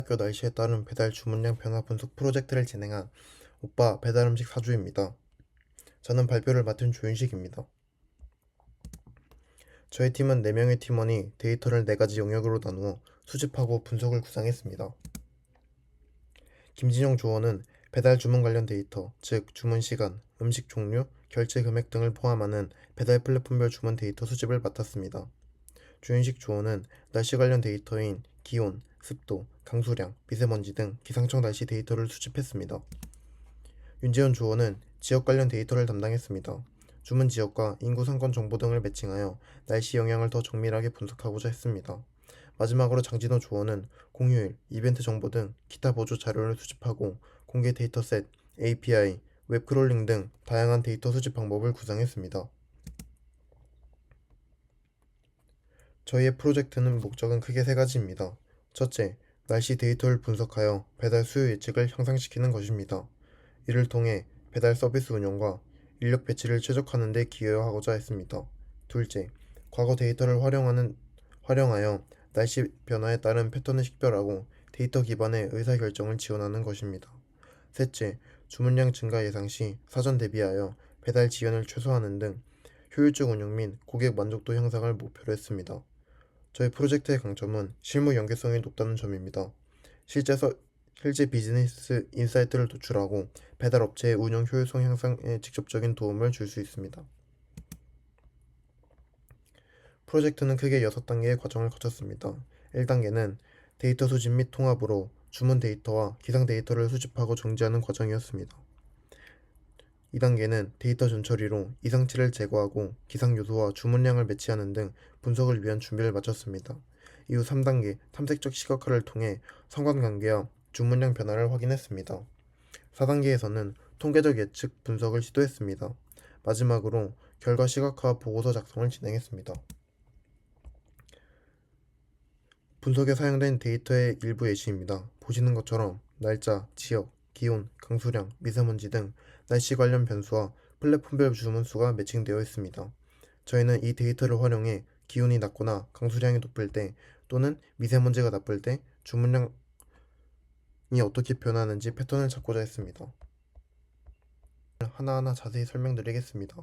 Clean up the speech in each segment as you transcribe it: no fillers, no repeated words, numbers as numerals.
학교 날씨에 따른 배달 주문량 변화 분석 프로젝트를 진행한 오빠 배달음식 사주입니다. 저는 발표를 맡은 조윤식입니다. 저희 팀은 4명의 팀원이 데이터를 4가지 영역으로 나누어 수집하고 분석을 구상했습니다. 김진영 조원은 배달 주문 관련 데이터, 즉 주문 시간, 음식 종류, 결제 금액 등을 포함하는 배달 플랫폼별 주문 데이터 수집을 맡았습니다. 조윤식 조원은 날씨 관련 데이터인 기온, 습도, 강수량, 미세먼지 등 기상청 날씨 데이터를 수집했습니다. 윤재현 조원은 지역 관련 데이터를 담당했습니다. 주문 지역과 인구 상권 정보 등을 매칭하여 날씨 영향을 더 정밀하게 분석하고자 했습니다. 마지막으로 장진호 조원은 공휴일, 이벤트 정보 등 기타 보조 자료를 수집하고 공개 데이터셋, API, 웹크롤링 등 다양한 데이터 수집 방법을 구상했습니다. 저희의 프로젝트는 목적은 크게 3가지입니다. 첫째, 날씨 데이터를 분석하여 배달 수요 예측을 향상시키는 것입니다. 이를 통해 배달 서비스 운영과 인력 배치를 최적화하는 데 기여하고자 했습니다. 둘째, 과거 데이터를 활용하여 날씨 변화에 따른 패턴을 식별하고 데이터 기반의 의사결정을 지원하는 것입니다. 셋째, 주문량 증가 예상 시 사전 대비하여 배달 지연을 최소화하는 등 효율적 운영 및 고객 만족도 향상을 목표로 했습니다. 저희 프로젝트의 강점은 실무 연계성이 높다는 점입니다. 실제 비즈니스 인사이트를 도출하고 배달 업체의 운영 효율성 향상에 직접적인 도움을 줄 수 있습니다. 프로젝트는 크게 6단계의 과정을 거쳤습니다. 1단계는 데이터 수집 및 통합으로 주문 데이터와 기상 데이터를 수집하고 정지하는 과정이었습니다. 2단계는 데이터 전처리로 이상치를 제거하고 기상 요소와 주문량을 매치하는 등 분석을 위한 준비를 마쳤습니다. 이후 3단계 탐색적 시각화를 통해 상관관계와 주문량 변화를 확인했습니다. 4단계에서는 통계적 예측 분석을 시도했습니다. 마지막으로 결과 시각화 보고서 작성을 진행했습니다. 분석에 사용된 데이터의 일부 예시입니다. 보시는 것처럼 날짜, 지역, 기온, 강수량, 미세먼지 등 날씨 관련 변수와 플랫폼별 주문수가 매칭되어 있습니다. 저희는 이 데이터를 활용해 기온이 낮거나 강수량이 높을 때 또는 미세먼지가 나쁠 때 주문량이 어떻게 변하는지 패턴을 찾고자 했습니다. 하나하나 자세히 설명드리겠습니다.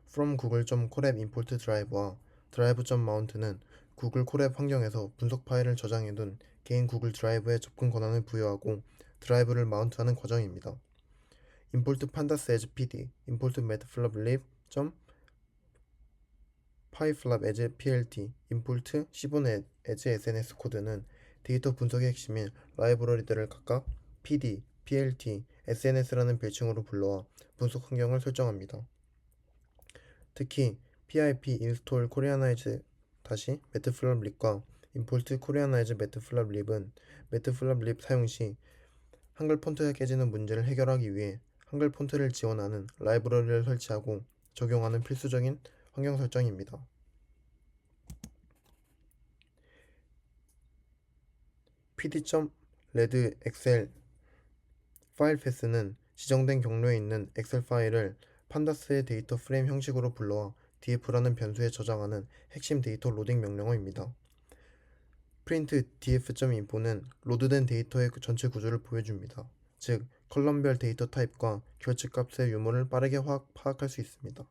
from google.colab import drive와 drive.mount는 구글 콜앱 환경에서 분석 파일을 저장해둔 개인 구글 드라이브에 접근 권한을 부여하고 드라이브를 마운트하는 과정입니다. import pandas as pd, import matplotlib. pyflap as plt, import 시본 as sns 코드는 데이터 분석의 핵심인 라이브러리들을 각각 pd, plt, sns라는 별칭으로 불러와 분석 환경을 설정합니다. 특히 pip install koreanize matplotlib과 import koreanize matplotlib은 matplotlib 사용 시 한글 폰트가 깨지는 문제를 해결하기 위해 한글 폰트를 지원하는 라이브러리를 설치하고 적용하는 필수적인 환경 설정입니다. pd.read 엑셀 파일 패스는 지정된 경로에 있는 엑셀 파일을 판다스의 데이터 프레임 형식으로 불러와 df라는 변수에 저장하는 핵심 데이터 로딩 명령어입니다. print df.info는 로드된 데이터의 전체 구조를 보여줍니다. 즉, 컬럼별 데이터 타입과 결측값의 유무를 빠르게 파악할 수 있습니다.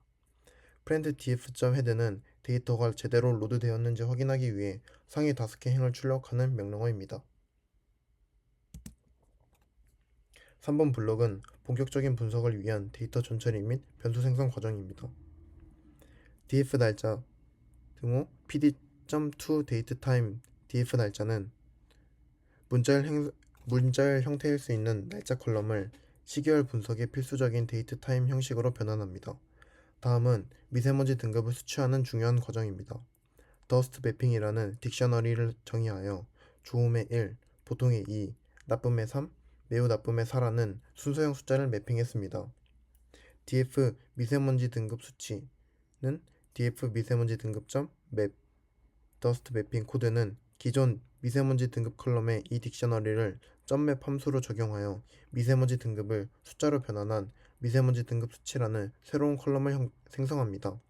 print df.head는 데이터가 제대로 로드되었는지 확인하기 위해 상위 5개 행을 출력하는 명령어입니다. 3번 블록은 본격적인 분석을 위한 데이터 전처리 및 변수 생성 과정입니다. df 날짜 등호 pd.toDateTime df 날짜는 문자열 형태일 수 있는 날짜 컬럼을 시계열 분석의 필수적인 데이트타임 형식으로 변환합니다. 다음은 미세먼지 등급을 수취하는 중요한 과정입니다. 더스트 매핑이라는 딕셔너리를 정의하여 좋음의 1, 보통의 2, 나쁨의 3, 매우 나쁨의 4라는 순서형 숫자를 매핑했습니다. df 미세먼지 등급 수치는 df 미세먼지 등급.map 더스트 매핑 코드는 기존 미세먼지 등급 컬럼의 이 딕셔너리를 .map 함수로 적용하여 미세먼지 등급을 숫자로 변환한 미세먼지 등급 수치라는 새로운 컬럼을 생성합니다.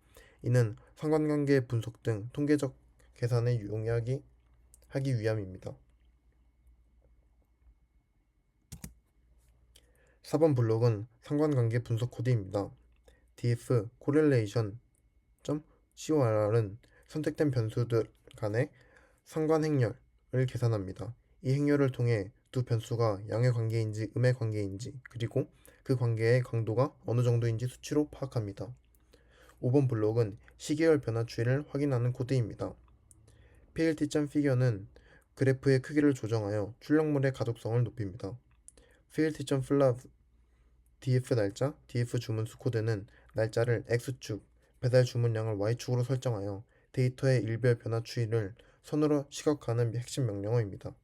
이는 상관관계 분석 등 통계적 계산에 하기 위함입니다. 4번 블록은 상관관계 분석 코드입니다. df correlation.corr은 선택된 변수들 간의 상관 행렬을 계산합니다. 이 행렬을 통해 두 변수가 양의 관계인지 음의 관계인지 그리고 그 관계의 강도가 어느 정도인지 수치로 파악합니다. 5번 블록은 시계열 변화 추이를 확인하는 코드입니다. plt.figure는 그래프의 크기를 조정하여 출력물의 가독성을 높입니다. plt.flab df 날짜, df 주문수 코드는 날짜를 x축, 배달 주문량을 y축으로 설정하여 데이터의 일별 변화 추이를 선으로 시각화하는 핵심 명령어입니다.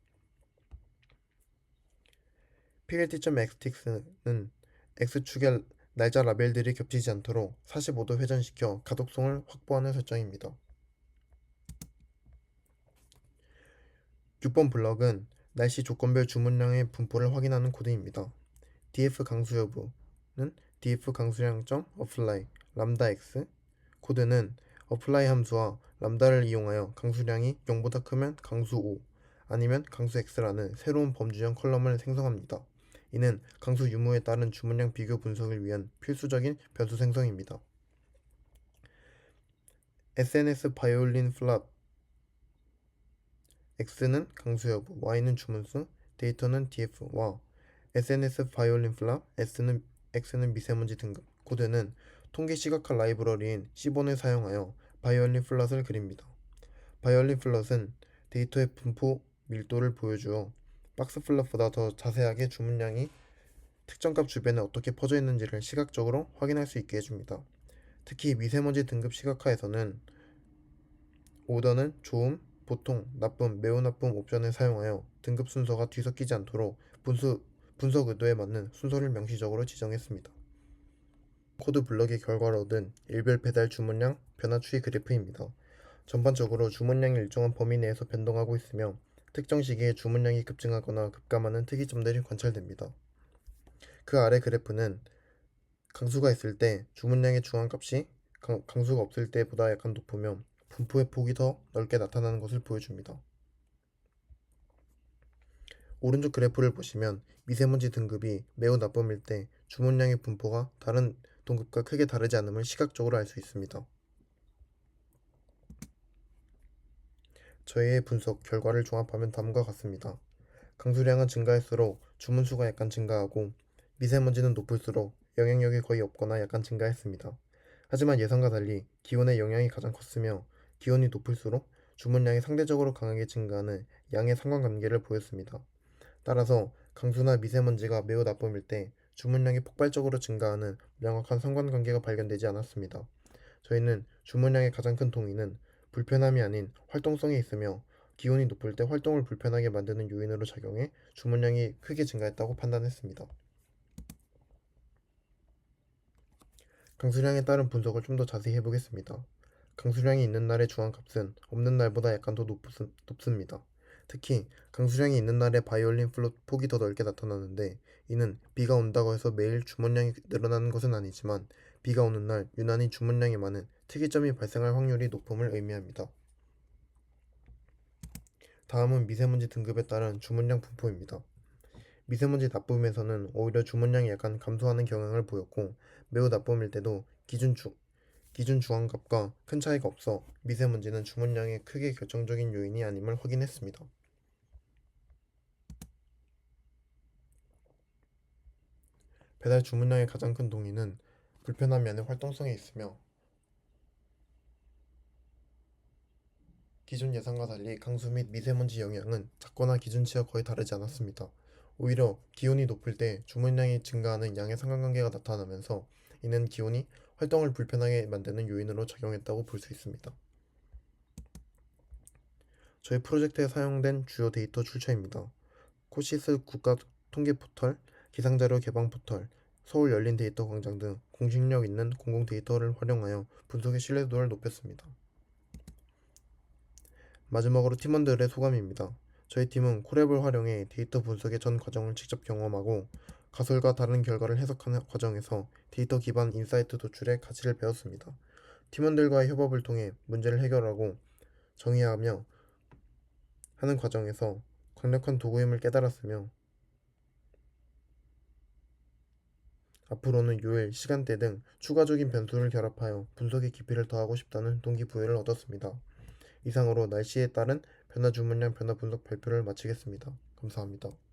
plt.xtx는 x축의 날짜 라벨들이 겹치지 않도록 45도 회전시켜 가독성을 확보하는 설정입니다. 6번 블럭은 날씨 조건별 주문량의 분포를 확인하는 코드입니다. df 강수 여부는 df 강수량.apply 람다 x 코드는 apply 함수와 람다를 이용하여 강수량이 0보다 크면 강수 5 아니면 강수 x라는 새로운 범주형 컬럼을 생성합니다. 이는 강수 유무에 따른 주문량 비교 분석을 위한 필수적인 변수 생성입니다. SNS 바이올린 플랍 x는 강수 여부, y는 주문수, 데이터는 df와 SNS 바이올린 플랍 x는 미세먼지 등급 코드는 통계 시각화 라이브러리인 시본을 사용하여 바이올린 플롯을 그립니다. 바이올린 플롯은 데이터의 분포 밀도를 보여주어 박스 플롯보다 더 자세하게 주문량이 특정 값 주변에 어떻게 퍼져 있는지를 시각적으로 확인할 수 있게 해줍니다. 특히 미세먼지 등급 시각화에서는 오더는 좋음, 보통, 나쁨, 매우 나쁨 옵션을 사용하여 등급 순서가 뒤섞이지 않도록 분석 의도에 맞는 순서를 명시적으로 지정했습니다. 코드 블럭의 결과로 얻은 일별 배달 주문량 변화 추이 그래프입니다. 전반적으로 주문량이 일정한 범위 내에서 변동하고 있으며 특정 시기에 주문량이 급증하거나 급감하는 특이점들이 관찰됩니다. 그 아래 그래프는 강수가 있을 때 주문량의 중앙값이 강수가 없을 때보다 약간 높으며 분포의 폭이 더 넓게 나타나는 것을 보여줍니다. 오른쪽 그래프를 보시면 미세먼지 등급이 매우 나쁨일 때 주문량의 분포가 다른 동급과 크게 다르지 않음을 시각적으로 알 수 있습니다. 저희의 분석 결과를 종합하면 다음과 같습니다. 강수량은 증가할수록 주문수가 약간 증가하고 미세먼지는 높을수록 영향력이 거의 없거나 약간 증가했습니다. 하지만 예상과 달리 기온의 영향이 가장 컸으며 기온이 높을수록 주문량이 상대적으로 강하게 증가하는 양의 상관관계를 보였습니다. 따라서 강수나 미세먼지가 매우 나쁨일 때 주문량이 폭발적으로 증가하는 명확한 상관관계가 발견되지 않았습니다. 저희는 주문량의 가장 큰 동의는 불편함이 아닌 활동성에 있으며 기온이 높을 때 활동을 불편하게 만드는 요인으로 작용해 주문량이 크게 증가했다고 판단했습니다. 강수량에 따른 분석을 좀 더 자세히 해보겠습니다. 강수량이 있는 날의 중앙값은 없는 날보다 약간 더 높습니다. 특히 강수량이 있는 날의 바이올린 플롯 폭이 더 넓게 나타나는데 이는 비가 온다고 해서 매일 주문량이 늘어나는 것은 아니지만 비가 오는 날 유난히 주문량이 많은 특이점이 발생할 확률이 높음을 의미합니다. 다음은 미세먼지 등급에 따른 주문량 분포입니다. 미세먼지 나쁨에서는 오히려 주문량이 약간 감소하는 경향을 보였고 매우 나쁨일 때도 기준 주황값과 큰 차이가 없어 미세먼지는 주문량의 크게 결정적인 요인이 아님을 확인했습니다. 배달 주문량의 가장 큰 동의는 불편함이 아닌 활동성에 있으며 기존 예상과 달리 강수 및 미세먼지 영향은 작거나 기준치와 거의 다르지 않았습니다. 오히려 기온이 높을 때 주문량이 증가하는 양의 상관관계가 나타나면서 이는 기온이 활동을 불편하게 만드는 요인으로 작용했다고 볼 수 있습니다. 저희 프로젝트에 사용된 주요 데이터 출처입니다. 코시스 국가통계포털, 기상자료 개방 포털, 서울 열린 데이터 광장 등 공신력 있는 공공 데이터를 활용하여 분석의 신뢰도를 높였습니다. 마지막으로 팀원들의 소감입니다. 저희 팀은 콜앱을 활용해 데이터 분석의 전 과정을 직접 경험하고 가설과 다른 결과를 해석하는 과정에서 데이터 기반 인사이트 도출의 가치를 배웠습니다. 팀원들과의 협업을 통해 문제를 해결하고 정의하며 하는 과정에서 강력한 도구임을 깨달았으며 앞으로는 요일, 시간대 등 추가적인 변수를 결합하여 분석의 깊이를 더하고 싶다는 동기부여를 얻었습니다. 이상으로 날씨에 따른 변화 주문량 변화 분석 발표를 마치겠습니다. 감사합니다.